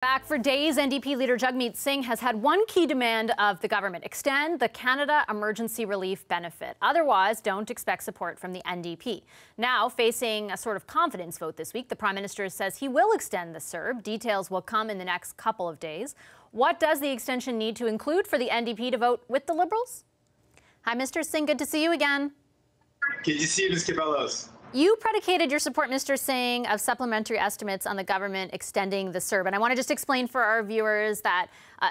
Back for days, NDP Leader Jagmeet Singh has had one key demand of the government: extend the Canada Emergency Relief Benefit. Otherwise, don't expect support from the NDP. Now, facing a sort of confidence vote this week, the Prime Minister says he will extend the CERB. Details will come in the next couple of days. What does the extension need to include for the NDP to vote with the Liberals? Hi, Mr. Singh. Good to see you again. Good to see you, Ms. Cabellos. You predicated your support, Mr. Singh, of supplementary estimates on the government extending the CERB. And I want to just explain for our viewers that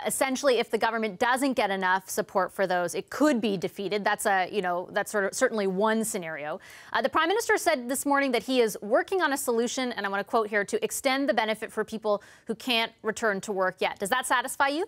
essentially, if the government doesn't get enough support for those, it could be defeated. That's that's certainly one scenario. The Prime Minister said this morning that he is working on a solution, and I want to quote here, to extend the benefit for people who can't return to work yet. Does that satisfy you?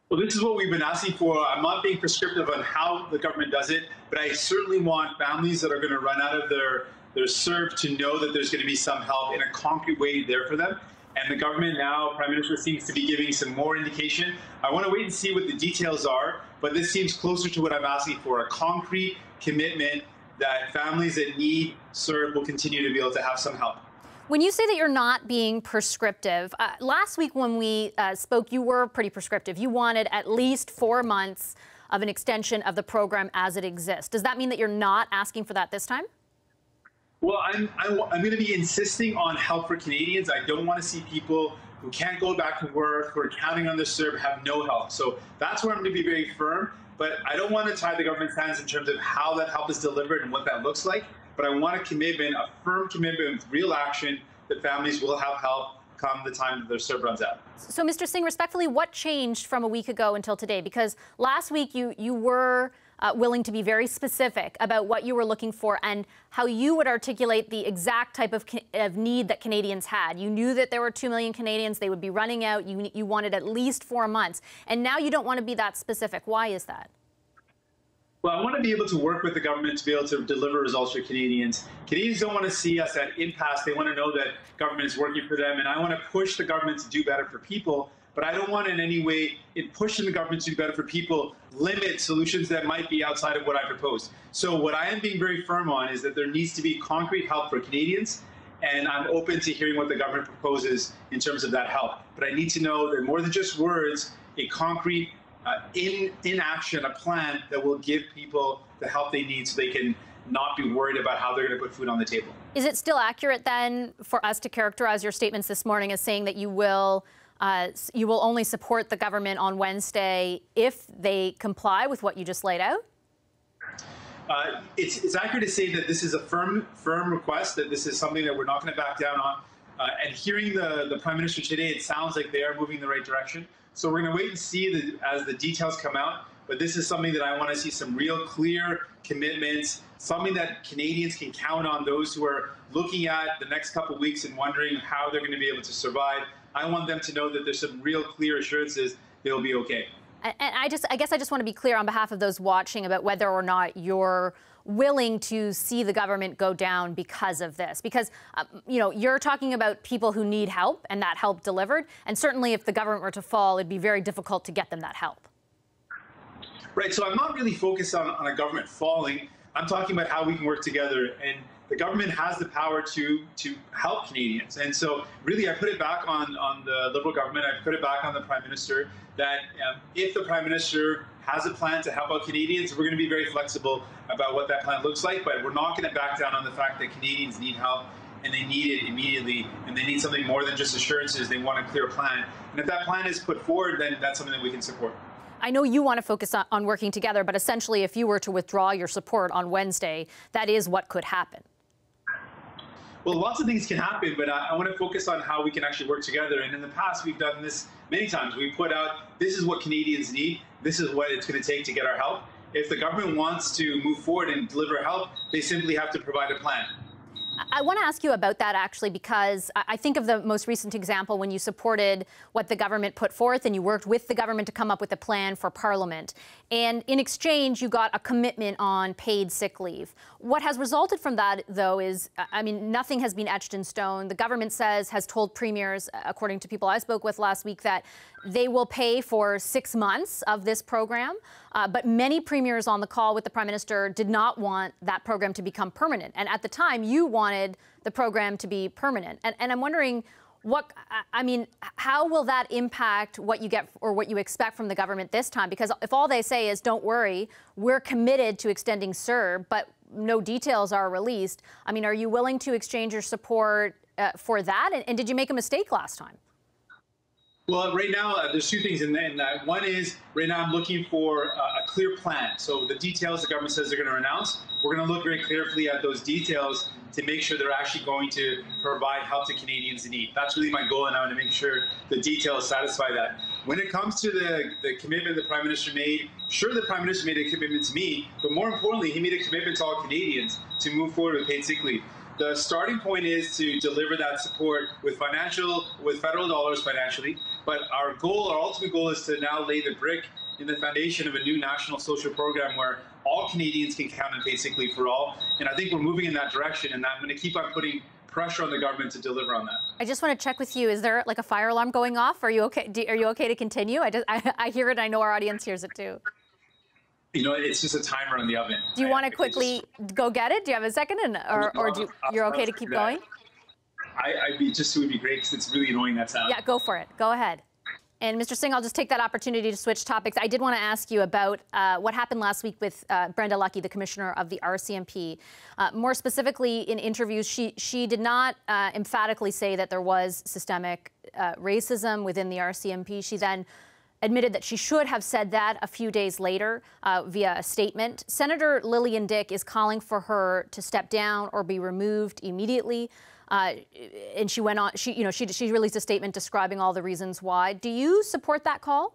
Well, this is what we've been asking for. I'm not being prescriptive on how the government does it, but I certainly want families that are going to run out of their CERB to know that there's going to be some help in a concrete way there for them. And the government now, Prime Minister, seems to be giving some more indication. I want to wait and see what the details are, but this seems closer to what I'm asking for, a concrete commitment that families that need CERB will continue to be able to have some help. When you say that you're not being prescriptive, last week when we spoke, you were pretty prescriptive. You wanted at least 4 months of an extension of the program as it exists. Does that mean that you're not asking for that this time? Well, I'm going to be insisting on help for Canadians. I don't want to see people who can't go back to work, who are counting on the CERB, have no help. So that's where I'm going to be very firm. But I don't want to tie the government's hands in terms of how that help is delivered and what that looks like. But I want a commitment, a firm commitment with real action that families will have help come the time that their CERB runs out. So, Mr. Singh, respectfully, what changed from a week ago until today? Because last week you were willing to be very specific about what you were looking for and how you would articulate the exact type of need that Canadians had. You knew that there were 2 million Canadians. They would be running out. You wanted at least 4 months. And now you don't want to be that specific. Why is that? Well, I want to be able to work with the government to be able to deliver results for Canadians. Canadians don't want to see us at impasse. They want to know that government is working for them. And I want to push the government to do better for people. But I don't want in any way, in pushing the government to do better for people, limit solutions that might be outside of what I proposed. So what I am being very firm on is that there needs to be concrete help for Canadians. And I'm open to hearing what the government proposes in terms of that help. But I need to know that more than just words, a concrete in action, a plan that will give people the help they need so they can not be worried about how they're going to put food on the table. Is it still accurate then for us to characterize your statements this morning as saying that you will only support the government on Wednesday if they comply with what you just laid out? It's accurate to say that this is a firm request, that this is something that we're not going to back down on. And hearing the Prime Minister today, it sounds like they are moving in the right direction. So we're going to wait and see as the details come out. But this is something that I want to see some real clear commitments, something that Canadians can count on, those who are looking at the next couple of weeks and wondering how they're going to be able to survive. I want them to know that there's some real clear assurances they'll be okay. And I guess I just want to be clear on behalf of those watching about whether or not you're willing to see the government go down because of this. Because, you're talking about people who need help and that help delivered. And certainly if the government were to fall, it'd be very difficult to get them that help. Right. So I'm not really focused on a government falling. I'm talking about how we can work together. And the government has the power to help Canadians. And so really I put it back on the Liberal government. I put it back on the Prime Minister that if the Prime Minister has a plan to help out Canadians, we're going to be very flexible about what that plan looks like. But we're not going to back down on the fact that Canadians need help and they need it immediately. And they need something more than just assurances. They want a clear plan. And if that plan is put forward, then that's something that we can support. I know you want to focus on working together, but essentially if you were to withdraw your support on Wednesday, that is what could happen. Well, lots of things can happen, but I want to focus on how we can actually work together. And in the past, we've done this many times. We put out, this is what Canadians need. This is what it's going to take to get our help. If the government wants to move forward and deliver help, they simply have to provide a plan. I want to ask you about that, actually, because I think of the most recent example when you supported what the government put forth and you worked with the government to come up with a plan for Parliament. And in exchange, you got a commitment on paid sick leave. What has resulted from that, though, is, nothing has been etched in stone. The government has told premiers, according to people I spoke with last week, that they will pay for 6 months of this program. But many premiers on the call with the Prime Minister did not want that program to become permanent. And at the time, you wanted the program to be permanent. And I'm wondering, I mean, how will that impact what you get or what you expect from the government this time? Because if all they say is, don't worry, we're committed to extending CERB, but no details are released, I mean, are you willing to exchange your support for that? And did you make a mistake last time? Well, right now, there's two things in that. One is, right now I'm looking for a clear plan. So the details the government says they're going to announce, we're going to look very carefully at those details to make sure they're actually going to provide help to Canadians in need. That's really my goal, and I want to make sure the details satisfy that. When it comes to the commitment the Prime Minister made, sure, the Prime Minister made a commitment to me, but more importantly, he made a commitment to all Canadians to move forward with paid sick leave. The starting point is to deliver that support with federal dollars financially, but our ultimate goal is to now lay the brick in the foundation of a new national social program where all Canadians can count on paid sick leave for all. And I think we're moving in that direction, and I'm going to keep on putting pressure on the government to deliver on that. I just want to check with you. Is there like a fire alarm going off? Are you okay? Are you okay to continue? I hear it. I know our audience hears it too. You know, it's just a timer on the oven. Do you want to quickly go get it? Do you have a second, or you're okay to keep going? It would be great because it's really annoying that sound. Yeah, go for it. Go ahead. And Mr. Singh, I'll just take that opportunity to switch topics. I did want to ask you about what happened last week with Brenda Lucki, the commissioner of the RCMP. More specifically, in interviews, she did not emphatically say that there was systemic racism within the RCMP. She then admitted that she should have said that a few days later via a statement. Senator Lillian Dick is calling for her to step down or be removed immediately. And she went on. She released a statement describing all the reasons why. Do you support that call?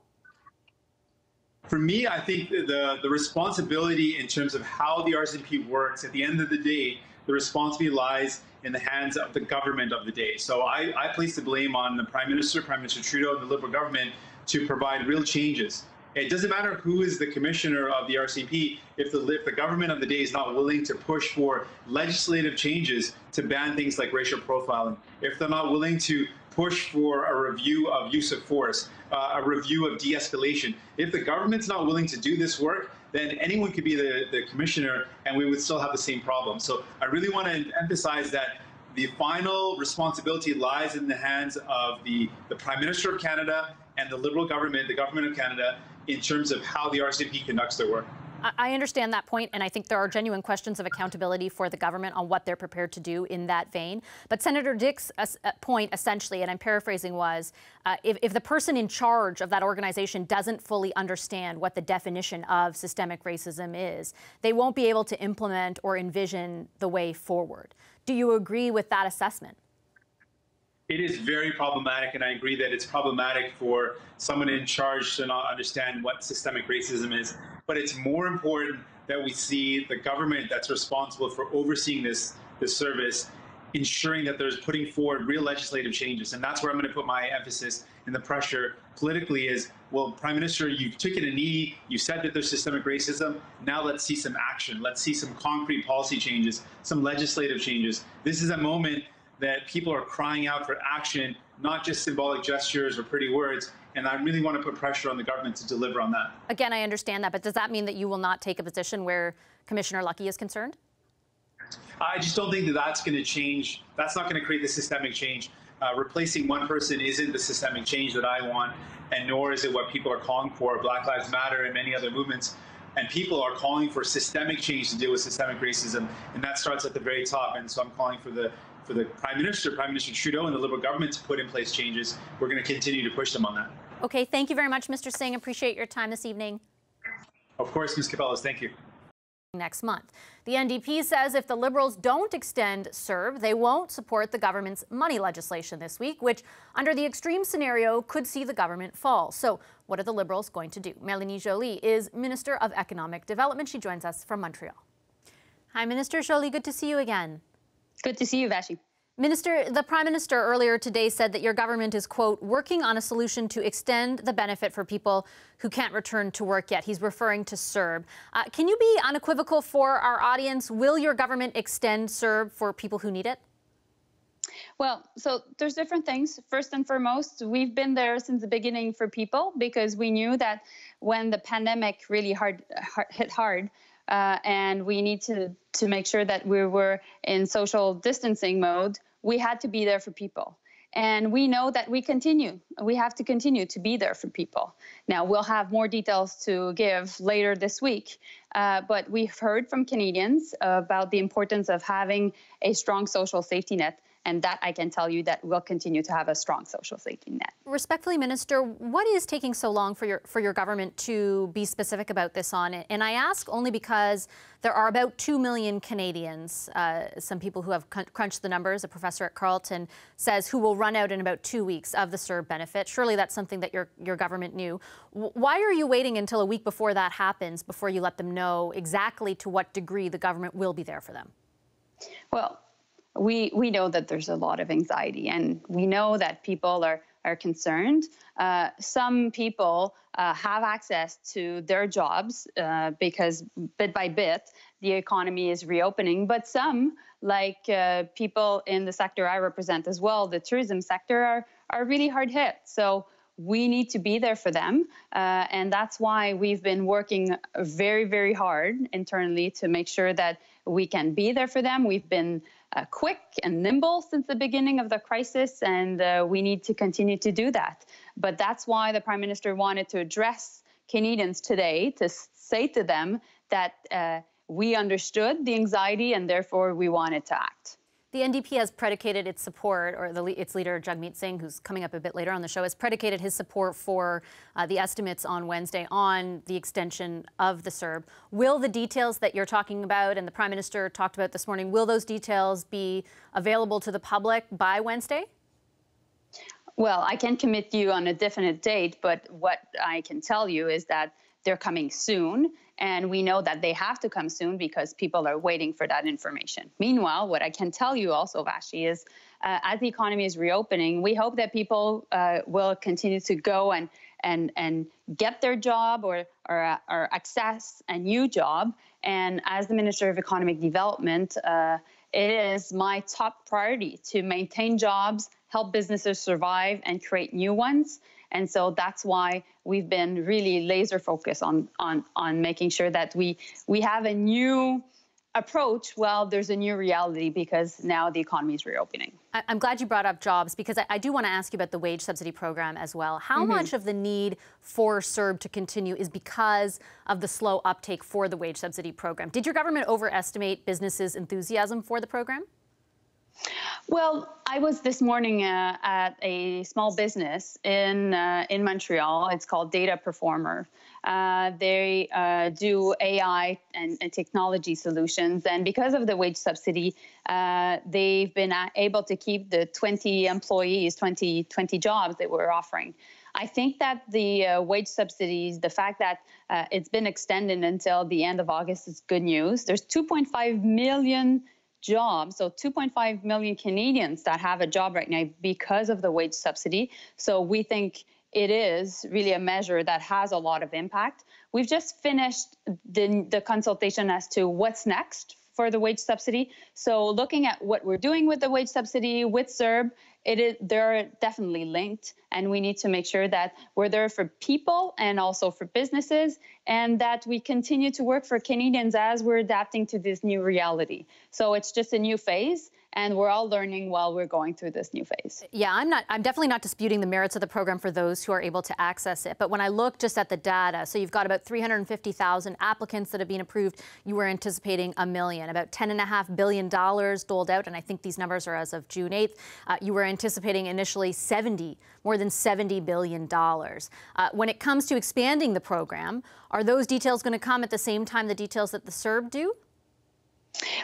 For me, I think the responsibility in terms of how the RCMP works, at the end of the day, the responsibility lies in the hands of the government of the day. So I place the blame on the Prime Minister Trudeau, and the Liberal government to provide real changes. It doesn't matter who is the commissioner of the RCMP if the government of the day is not willing to push for legislative changes to ban things like racial profiling, if they're not willing to push for a review of use of force, a review of de-escalation. If the government's not willing to do this work, then anyone could be the commissioner and we would still have the same problem. So I really want to emphasize that the final responsibility lies in the hands of the Prime Minister of Canada and the Liberal government, the Government of Canada, in terms of how the RCMP conducts their work. I understand that point, and I think there are genuine questions of accountability for the government on what they're prepared to do in that vein. But Senator Dick's point, essentially, and I'm paraphrasing, was if the person in charge of that organization doesn't fully understand what the definition of systemic racism is, they won't be able to implement or envision the way forward. Do you agree with that assessment? It is very problematic, and I agree that it's problematic for someone in charge to not understand what systemic racism is. But it's more important that we see the government that's responsible for overseeing this service, ensuring that there's putting forward real legislative changes. And that's where I'm going to put my emphasis and the pressure politically is, well, Prime Minister, you've taken a knee, you said that there's systemic racism, now let's see some action. Let's see some concrete policy changes, some legislative changes. This is a moment that people are crying out for action, not just symbolic gestures or pretty words. And I really want to put pressure on the government to deliver on that. Again, I understand that, but does that mean that you will not take a position where Commissioner Lucki is concerned? I just don't think that that's going to change. That's not going to create the systemic change. Replacing one person isn't the systemic change that I want, and nor is it what people are calling for. Black Lives Matter and many other movements. And people are calling for systemic change to deal with systemic racism, and that starts at the very top. And so I'm calling for the Prime Minister Trudeau and the Liberal government to put in place changes. We're going to continue to push them on that. Okay, thank you very much, Mr. Singh. Appreciate your time this evening. Of course, Ms. Capellas, thank you. Next month. The NDP says if the Liberals don't extend CERB, they won't support the government's money legislation this week, which, under the extreme scenario, could see the government fall. So what are the Liberals going to do? Mélanie Joly is Minister of Economic Development. She joins us from Montreal. Hi, Minister Joly. Good to see you again. Good to see you, Vashi. Minister, the Prime Minister earlier today said that your government is, quote, working on a solution to extend the benefit for people who can't return to work yet. He's referring to CERB. Can you be unequivocal for our audience? Will your government extend CERB for people who need it? Well, so there's different things. First and foremost, we've been there since the beginning for people because we knew that when the pandemic really hit hard, and we need to make sure that we were in social distancing mode, we had to be there for people. And we know that we have to continue to be there for people. Now, we'll have more details to give later this week, but we've heard from Canadians about the importance of having a strong social safety net. And that I can tell you that we'll continue to have a strong social safety net. Respectfully, Minister, what is taking so long for your government to be specific about this on it? And I ask only because there are about 2 million Canadians, some people who have crunched the numbers, a professor at Carleton says, who will run out in about 2 weeks of the CERB benefit. Surely that's something that your government knew. Why are you waiting until a week before that happens before you let them know exactly to what degree the government will be there for them? Well, we know that there's a lot of anxiety, and we know that people are concerned. Some people have access to their jobs because bit by bit the economy is reopening, but some, like people in the sector I represent as well, the tourism sector, are really hard hit. So we need to be there for them, and that's why we've been working very, very hard internally to make sure that we can be there for them. We've been quick and nimble since the beginning of the crisis, and we need to continue to do that. But that's why the Prime Minister wanted to address Canadians today, to say to them that we understood the anxiety and therefore we wanted to act. The NDP has predicated its support, or its leader, Jagmeet Singh, who's coming up a bit later on the show, has predicated his support for the estimates on Wednesday on the extension of the CERB. Will the details that you're talking about and the Prime Minister talked about this morning, will those details be available to the public by Wednesday? Well, I can't commit you on a definite date, but what I can tell you is that they're coming soon. And we know that they have to come soon because people are waiting for that information. Meanwhile, what I can tell you also, Vashi, is as the economy is reopening, we hope that people will continue to go and get their job or access a new job. And as the Minister of Economic Development, it is my top priority to maintain jobs, help businesses survive, and create new ones. And so that's why we've been really laser focused on making sure that we have a new approach while there's a new reality, because now the economy is reopening. I'm glad you brought up jobs, because I do want to ask you about the wage subsidy program as well. How much of the need for CERB to continue is because of the slow uptake for the wage subsidy program? Did your government overestimate businesses' enthusiasm for the program? Well, I was this morning at a small business in Montreal. It's called Data Performer. They do AI and technology solutions, and because of the wage subsidy, they've been able to keep the 20 employees, 20 jobs that we're offering. I think that the wage subsidies, the fact that it's been extended until the end of August, is good news. There's 2.5 million jobs, so 2.5 million Canadians that have a job right now because of the wage subsidy. So we think it is really a measure that has a lot of impact. We've just finished the consultation as to what's next for the wage subsidy. So looking at what we're doing with the wage subsidy, with CERB, they're definitely linked, and we need to make sure that we're there for people and also for businesses, and that we continue to work for Canadians as we're adapting to this new reality. So it's just a new phase, and we're all learning while we're going through this new phase. Yeah, I'm definitely not disputing the merits of the program for those who are able to access it. But when I look just at the data, so you've got about 350,000 applicants that have been approved. You were anticipating 1 million, about $10.5 billion doled out, and I think these numbers are as of June 8th. You were anticipating initially more than $70 billion. When it comes to expanding the program, are those details going to come at the same time the details that the CERB do?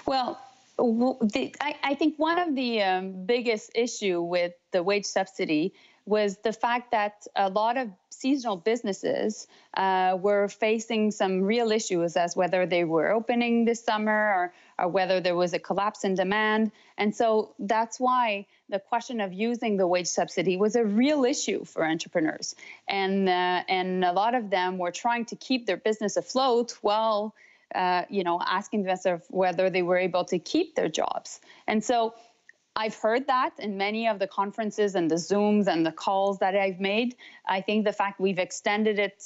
Well, I think one of the biggest issue with the wage subsidy was the fact that a lot of seasonal businesses were facing some real issues as whether they were opening this summer or whether there was a collapse in demand. And so that's why the question of using the wage subsidy was a real issue for entrepreneurs. And a lot of them were trying to keep their business afloat while asking themselves whether they were able to keep their jobs. And so I've heard that in many of the conferences and the Zooms and the calls that I've made. I think the fact we've extended it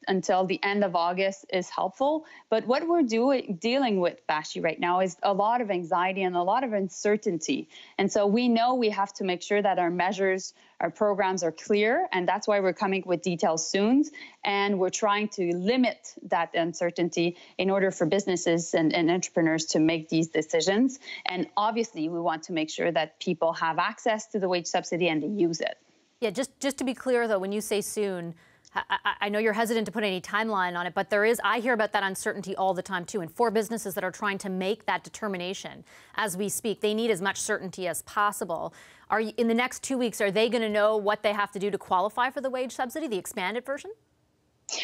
until the end of August is helpful. But what we're dealing with, Vashi, right now is a lot of anxiety and a lot of uncertainty. And so we know we have to make sure that our measures, our programs are clear, and that's why we're coming with details soon. And we're trying to limit that uncertainty in order for businesses and entrepreneurs to make these decisions. And obviously, we want to make sure that people have access to the wage subsidy and they use it. Yeah, just to be clear, though, when you say soon, I know you're hesitant to put any timeline on it, but I hear about that uncertainty all the time, too. And for businesses that are trying to make that determination as we speak, they need as much certainty as possible. In the next 2 weeks, are they going to know what they have to do to qualify for the wage subsidy, the expanded version?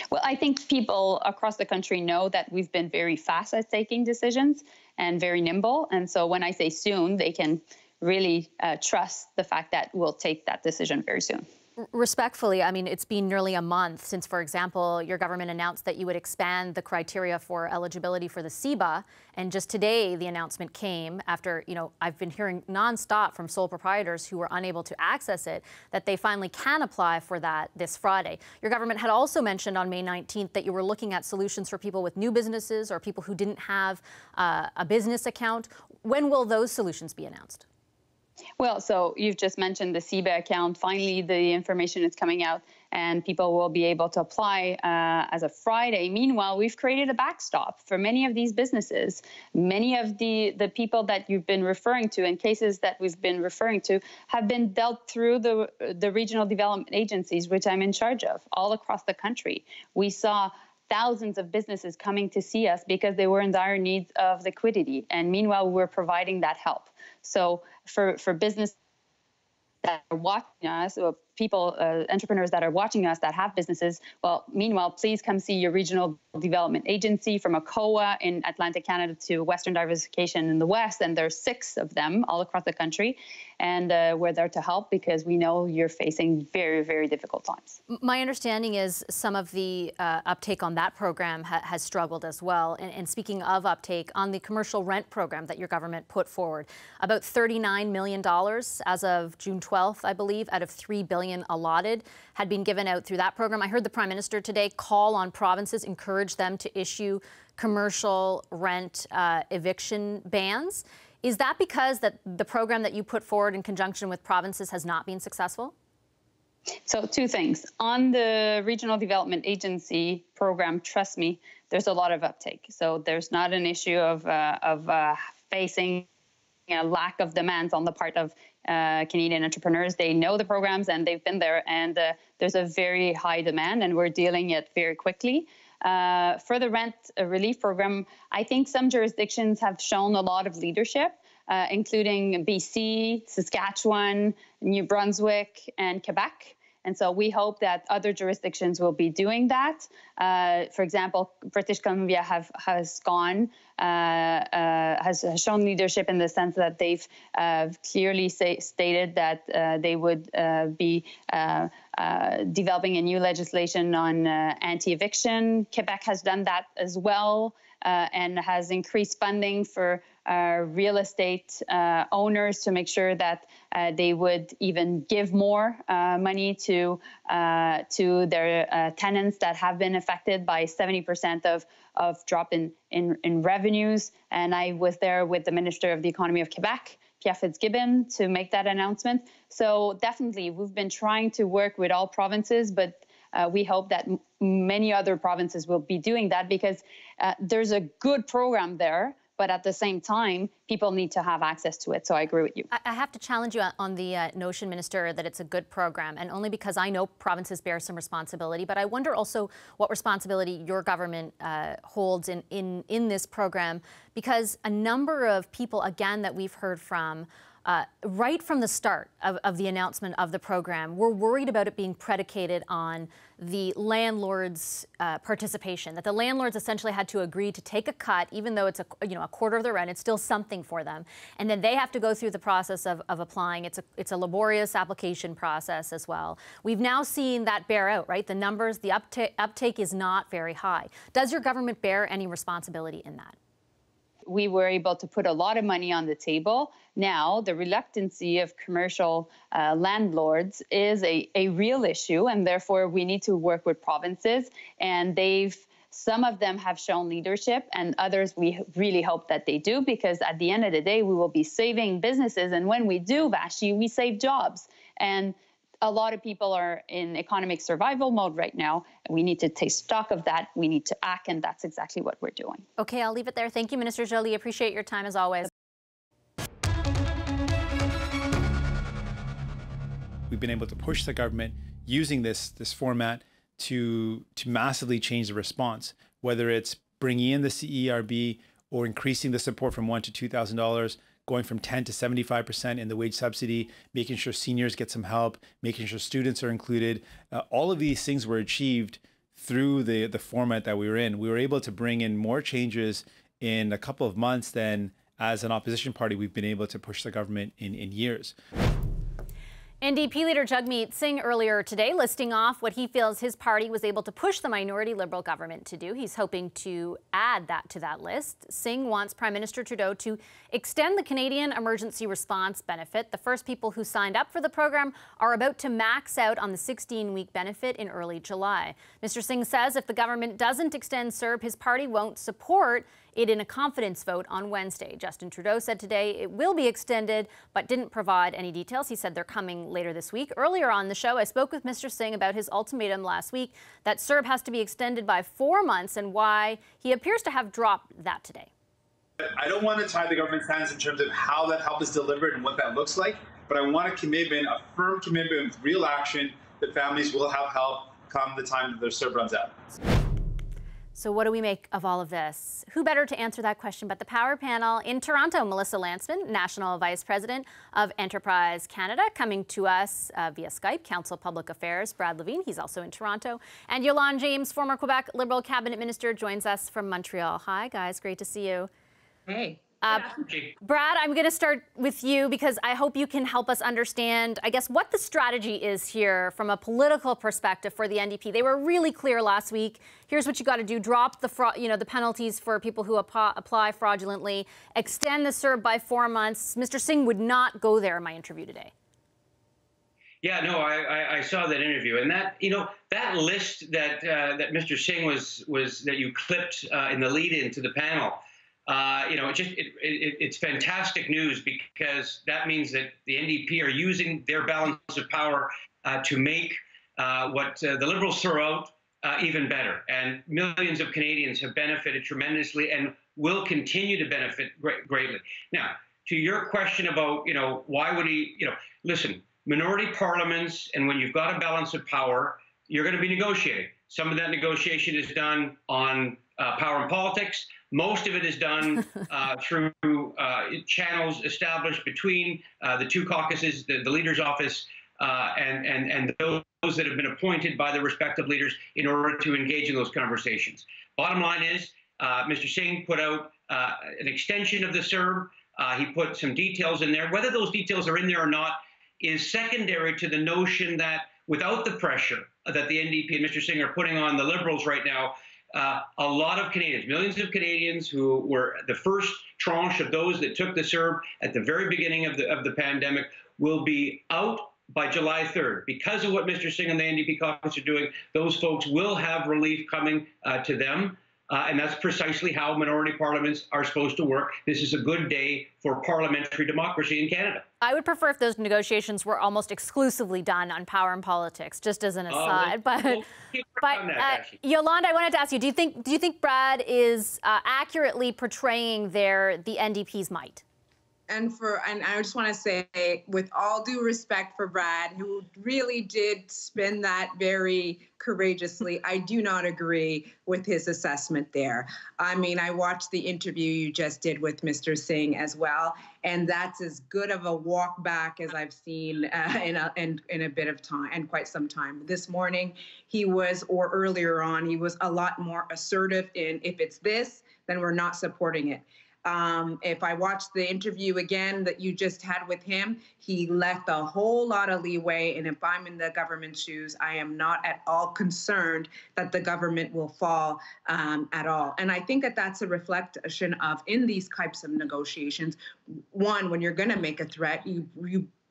Well, I think people across the country know that we've been very fast at taking decisions and very nimble. And so when I say soon, they can really trust the fact that we'll take that decision very soon. Respectfully, I mean, it's been nearly a month since, for example, your government announced that you would expand the criteria for eligibility for the CEBA. And just today, the announcement came after, I've been hearing nonstop from sole proprietors who were unable to access it, that they finally can apply for that this Friday. Your government had also mentioned on May 19th that you were looking at solutions for people with new businesses or people who didn't have a business account. When will those solutions be announced? Well, so you've just mentioned the CEBA account. Finally, the information is coming out and people will be able to apply as of Friday. Meanwhile, we've created a backstop for many of these businesses. Many of the people that you've been referring to and cases that we've been referring to have been dealt through the regional development agencies, which I'm in charge of, all across the country. We saw thousands of businesses coming to see us because they were in dire need of liquidity. And meanwhile, we're providing that help. So for business that are watching us, or people, entrepreneurs that are watching us that have businesses, well, meanwhile, please come see your regional development agency from ACOA in Atlantic Canada to Western Diversification in the West. And there's 6 of them all across the country. And we're there to help because we know you're facing very, very difficult times. My understanding is some of the uptake on that program has struggled as well. And speaking of uptake, on the commercial rent program that your government put forward, about $39 million as of June 12th, I believe, out of $3 billion allotted had been given out through that program. I heard the Prime Minister today call on provinces, encourage them to issue commercial rent eviction bans. Is that because the program that you put forward in conjunction with provinces has not been successful? So 2 things. On the Regional Development Agency program, trust me, there's a lot of uptake. So there's not an issue of facing a lack of demands on the part of Canadian entrepreneurs. They know the programs and they've been there, and there's a very high demand and we're dealing it very quickly. For the rent relief program, I think some jurisdictions have shown a lot of leadership, including BC, Saskatchewan, New Brunswick, and Quebec. And so we hope that other jurisdictions will be doing that. For example, British Columbia has shown leadership in the sense that they've clearly stated that they would be developing a new legislation on anti-eviction. Quebec has done that as well and has increased funding for real estate owners to make sure that they would even give more money to their tenants that have been affected by 70% of drop in revenues. And I was there with the Minister of the Economy of Quebec, Pierre Fitzgibbon, to make that announcement. So definitely, we've been trying to work with all provinces, but we hope that many other provinces will be doing that because there's a good program there. But at the same time, people need to have access to it. So I agree with you. I have to challenge you on the notion, Minister, that it's a good program, and only because I know provinces bear some responsibility. But I wonder also what responsibility your government holds in this program, because a number of people, again, that we've heard from, right from the start of the announcement of the program, we're worried about it being predicated on the landlord's participation, that the landlords essentially had to agree to take a cut, even though it's a quarter of the rent, it's still something for them. And then they have to go through the process of applying. It's a laborious application process as well. We've now seen that bear out, right? The numbers, the uptake is not very high. Does your government bear any responsibility in that? we were able to put a lot of money on the table. Now, the reluctancy of commercial landlords is a real issue, and therefore we need to work with provinces. And some of them have shown leadership, and others we really hope that they do, because at the end of the day, we will be saving businesses. And when we do, Vashi, we save jobs. And a lot of people are in economic survival mode right now, and we need to take stock of that. We need to act, and that's exactly what we're doing. Okay, I'll leave it there. Thank you, Minister Joly. Appreciate your time as always. We've been able to push the government using this format to massively change the response, whether it's bringing in the CERB or increasing the support from $1,000 to $2,000, going from 10 to 75% in the wage subsidy, making sure seniors get some help, making sure students are included. All of these things were achieved through the format that we were in. We were able to bring in more changes in a couple of months than as an opposition party we've been able to push the government in years. NDP Leader Jagmeet Singh earlier today listing off what he feels his party was able to push the minority Liberal government to do. He's hoping to add that to that list. Singh wants Prime Minister Trudeau to extend the Canadian Emergency Response Benefit. The first people who signed up for the program are about to max out on the 16-week benefit in early July. Mr. Singh says if the government doesn't extend CERB, his party won't support it in a confidence vote on Wednesday. Justin Trudeau said today it will be extended, but didn't provide any details. He said they're coming later this week. Earlier on the show, I spoke with Mr. Singh about his ultimatum last week that CERB has to be extended by 4 months and why he appears to have dropped that today. I don't want to tie the government's hands in terms of how that help is delivered and what that looks like, but I want a commitment, a firm commitment with real action that families will have help come the time that their CERB runs out. So what do we make of all of this? Who better to answer that question but the Power Panel in Toronto? Melissa Lantsman, National Vice President of Enterprise Canada, coming to us via Skype. Council Public Affairs, Brad Levine, he's also in Toronto. And Yolande James, former Quebec Liberal Cabinet Minister, joins us from Montreal. Hi, guys. Great to see you. Hey. Brad, I'm going to start with you because I hope you can help us understand, I guess, what the strategy is here from a political perspective for the NDP. They were really clear last week. Here's what you got to do. Drop the penalties for people who apply fraudulently. Extend the CERB by 4 months. Mr. Singh would not go there in my interview today. Yeah, no, I saw that interview, and that that list that Mr. Singh was that you clipped in the lead-in to the panel. It's fantastic news because that means that the NDP are using their balance of power to make what the Liberals throw out even better. And millions of Canadians have benefited tremendously and will continue to benefit greatly. Now, to your question about, why would he, listen, minority parliaments, and when you've got a balance of power, you're going to be negotiating. Some of that negotiation is done on power and politics. Most of it is done through channels established between the two caucuses, the leader's office, and those that have been appointed by the respective leaders in order to engage in those conversations. Bottom line is, Mr. Singh put out an extension of the CERB. He put some details in there. Whether those details are in there or not is secondary to the notion that without the pressure that the NDP and Mr. Singh are putting on the Liberals right now, a lot of Canadians, millions of Canadians who were the first tranche of those that took the CERB at the very beginning of the pandemic will be out by July 3rd. Because of what Mr. Singh and the NDP caucus are doing, those folks will have relief coming to them. And that's precisely how minority parliaments are supposed to work. This is a good day for parliamentary democracy in Canada. I would prefer if those negotiations were almost exclusively done on power and politics, just as an aside. Yolande, I wanted to ask you: do you think Brad is accurately portraying the NDP's might? And I just want to say, with all due respect for Brad, who really did spin that very courageously, I do not agree with his assessment there. I mean, I watched the interview you just did with Mr. Singh as well, and that's as good of a walk back as I've seen in a bit of time, and quite some time. This morning, or earlier on, he was a lot more assertive in, if it's this, then we're not supporting it. If I watch the interview again that you just had with him, he left a whole lot of leeway. And if I'm in the government's shoes, I am not at all concerned that the government will fall at all. And I think that that's a reflection of, in these types of negotiations, one, when you're going to make a threat, you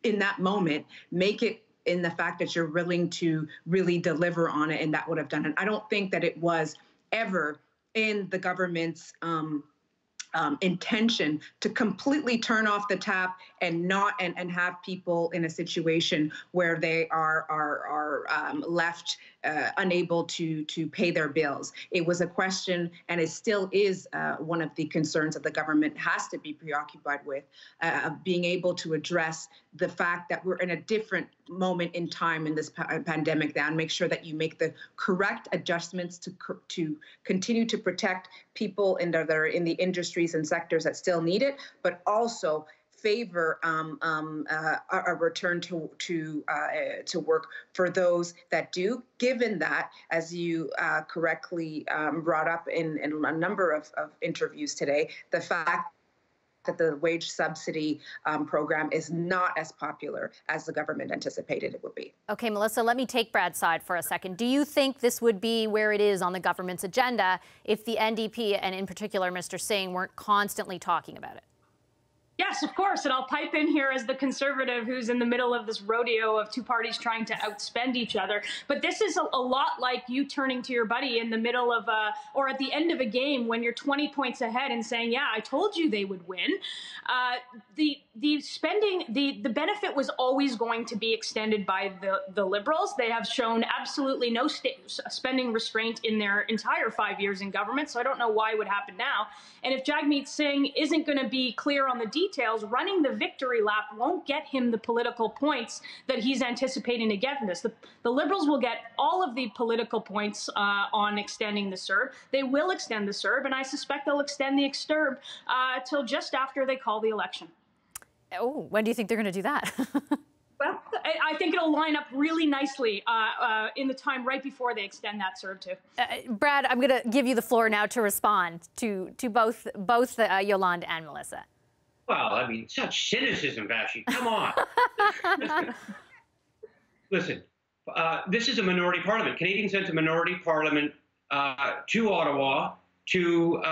in that moment make it in the fact that you're willing to really deliver on it, and that would have done it. I don't think that it was ever in the government's intention to completely turn off the tap and not and have people in a situation where they are left unable to pay their bills. It was a question, and it still is one of the concerns that the government has to be preoccupied with, of being able to address the fact that we're in a different moment in time in this pandemic now, and make sure that you make the correct adjustments to continue to protect people that are in the industries and sectors that still need it, but also favor a return to work for those that do, given that, as you correctly brought up in a number of interviews today, the fact that the wage subsidy program is not as popular as the government anticipated it would be. Okay, Melissa, let me take Brad's side for a second. Do you think this would be where it is on the government's agenda if the NDP, and in particular Mr. Singh, weren't constantly talking about it? Yes, of course, and I'll pipe in here as the conservative who's in the middle of this rodeo of two parties trying to outspend each other. But this is a lot like you turning to your buddy in the middle of or at the end of a game when you're 20 points ahead and saying, yeah, I told you they would win. The spending, the benefit was always going to be extended by the Liberals. They have shown absolutely no spending restraint in their entire 5 years in government, so I don't know why it would happen now. And if Jagmeet Singh isn't going to be clear on the details, running the victory lap won't get him the political points that he's anticipating to get from this. The Liberals will get all of the political points on extending the CERB. They will extend the CERB, and I suspect they'll extend the CERB till just after they call the election. Oh, when do you think they're going to do that? Well, I think it'll line up really nicely in the time right before they extend that CERB too. Brad, I'm going to give you the floor now to respond to both Yolande and Melissa. Well, I mean, such cynicism, Vashi. Come on. Listen, this is a minority parliament. Canadians sent a minority parliament to Ottawa to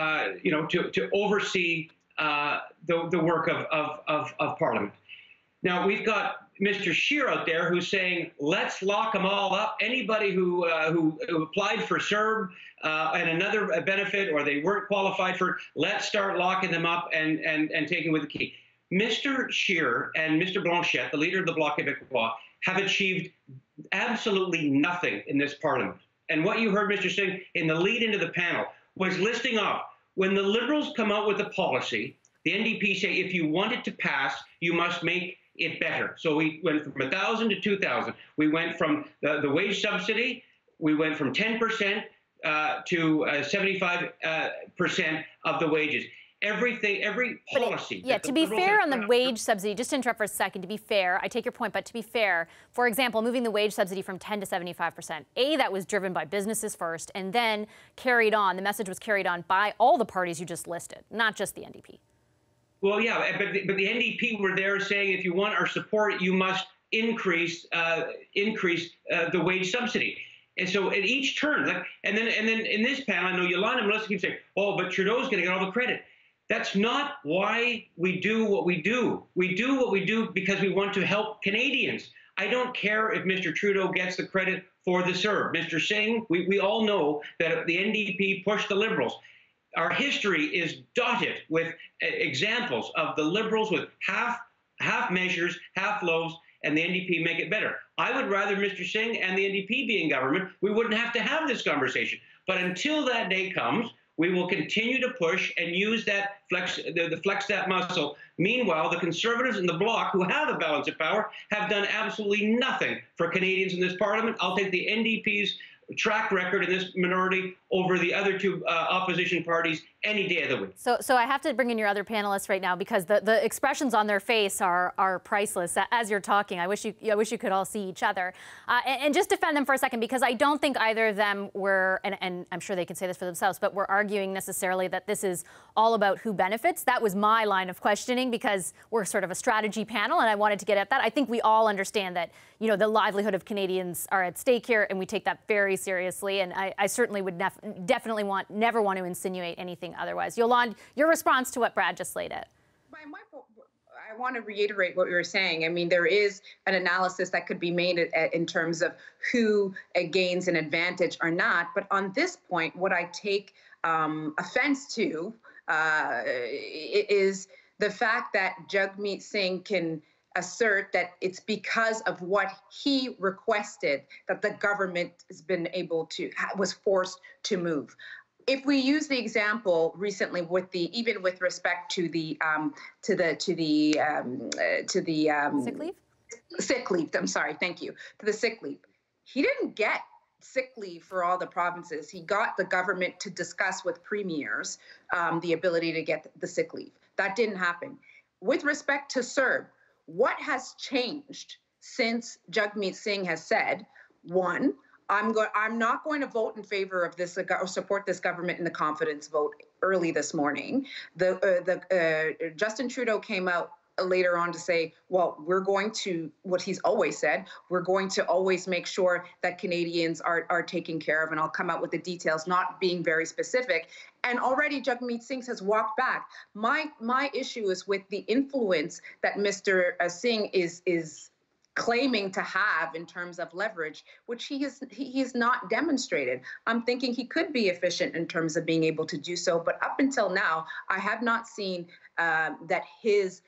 oversee the work of Parliament. Now, we've got Mr. Scheer out there who's saying, let's lock them all up. Anybody who applied for CERB and another benefit, or they weren't qualified for it, let's start locking them up and taking with the key. Mr. Scheer and Mr. Blanchette, the leader of the Bloc Québécois, have achieved absolutely nothing in this Parliament. And what you heard Mr. Singh in the lead into the panel was listing off, when the Liberals come out with a policy, the NDP say, if you want it to pass, you must make it better. So we went from 1,000 to 2,000. We went from the wage subsidy, we went from 10% to 75% of the wages. Everything, every policy. Yeah, to be fair on the wage subsidy, just to interrupt for a second, to be fair, I take your point, but to be fair, for example, moving the wage subsidy from 10 to 75%, that was driven by businesses first, and then carried on, the message was carried on by all the parties you just listed, not just the NDP. Well, yeah, but the NDP were there saying, if you want our support, you must increase the wage subsidy. And so at each turn, and then in this panel, I know Yolande and Melissa keep saying, oh, but Trudeau's going to get all the credit. That's not why we do what we do. We do what we do because we want to help Canadians. I don't care if Mr. Trudeau gets the credit for the CERB. Mr. Singh, we all know that the NDP pushed the Liberals. Our history is dotted with examples of the Liberals with half measures, half loaves, and the NDP make it better. I would rather Mr. Singh and the NDP be in government. We wouldn't have to have this conversation. But until that day comes, we will continue to push and use that flex that muscle. Meanwhile, the Conservatives in the Bloc, who have a balance of power, have done absolutely nothing for Canadians in this Parliament. I'll take the NDP's track record in this minority over the other two opposition parties any day of the week. So I have to bring in your other panelists right now because the expressions on their face are priceless as you're talking. I wish you could all see each other. And just defend them for a second, because I don't think either of them were, and I'm sure they can say this for themselves, but we're arguing necessarily that this is all about who benefits. That was my line of questioning, because we're sort of a strategy panel and I wanted to get at that. I think we all understand that, you know, the livelihood of Canadians are at stake here, and we take that very seriously. And I certainly would definitely never want to insinuate anything otherwise. Yolande, your response to what Brad just laid out. I want to reiterate what you were saying. I mean, there is an analysis that could be made in terms of who gains an advantage or not. But on this point, what I take offense to is the fact that Jagmeet Singh can assert that it's because of what he requested that the government has been able to, was forced to move. If we use the example recently even with respect to the Sick leave? Sick leave. I'm sorry. Thank you. To the sick leave. He didn't get sick leave for all the provinces. He got the government to discuss with premiers the ability to get the sick leave. That didn't happen. With respect to CERB, what has changed since Jagmeet Singh has said, one, I'm not going to vote in favor of this or support this government in the confidence vote early this morning. Justin Trudeau came out later on to say, well, we're going to, what he's always said, we're going to always make sure that Canadians are taken care of, and I'll come out with the details, not being very specific. And already Jagmeet Singh has walked back. My issue is with the influence that Mr. Singh is claiming to have in terms of leverage, which he has not demonstrated. I'm thinking he could be efficient in terms of being able to do so, but up until now, I have not seen that his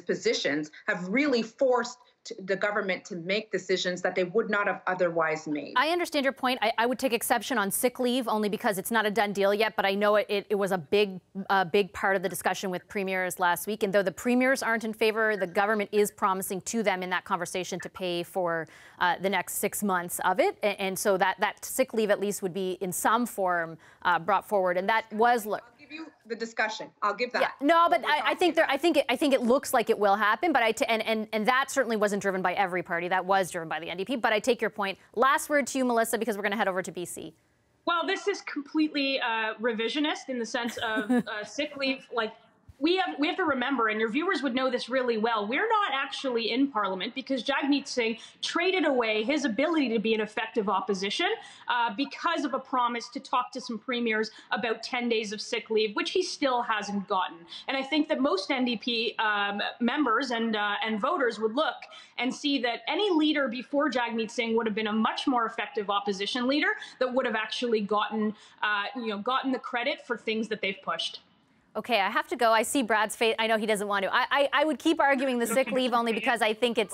positions have really forced the government to make decisions that they would not have otherwise made. I understand your point. I would take exception on sick leave only because it's not a done deal yet, but I know it was a big part of the discussion with premiers last week. And though the premiers aren't in favor, the government is promising to them in that conversation to pay for the next 6 months of it. And so that sick leave at least would be in some form brought forward. And that was, look, you the discussion. I'll give that. Yeah, no, but I think it looks like it will happen. But and that certainly wasn't driven by every party. That was driven by the NDP. But I take your point. Last word to you, Melissa, because we're going to head over to BC. Well, this is completely revisionist in the sense of sick leave. Like, we have to remember, and your viewers would know this really well, we're not actually in Parliament because Jagmeet Singh traded away his ability to be an effective opposition because of a promise to talk to some premiers about 10 days of sick leave, which he still hasn't gotten. And I think that most NDP members and voters would look and see that any leader before Jagmeet Singh would have been a much more effective opposition leader that would have actually gotten the credit for things that they've pushed. Okay, I have to go. I see Brad's face. I know he doesn't want to. I would keep arguing the sick leave only because I think it's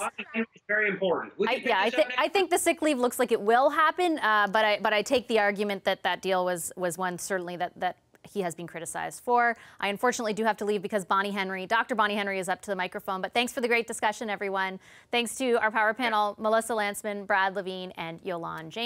very important. I think the sick leave looks like it will happen, but I take the argument that deal was one certainly that he has been criticized for. I unfortunately do have to leave because Dr. Bonnie Henry is up to the microphone. But thanks for the great discussion, everyone. Thanks to our power panel, Melissa Lantsman, Brad Levine, and Yolande James.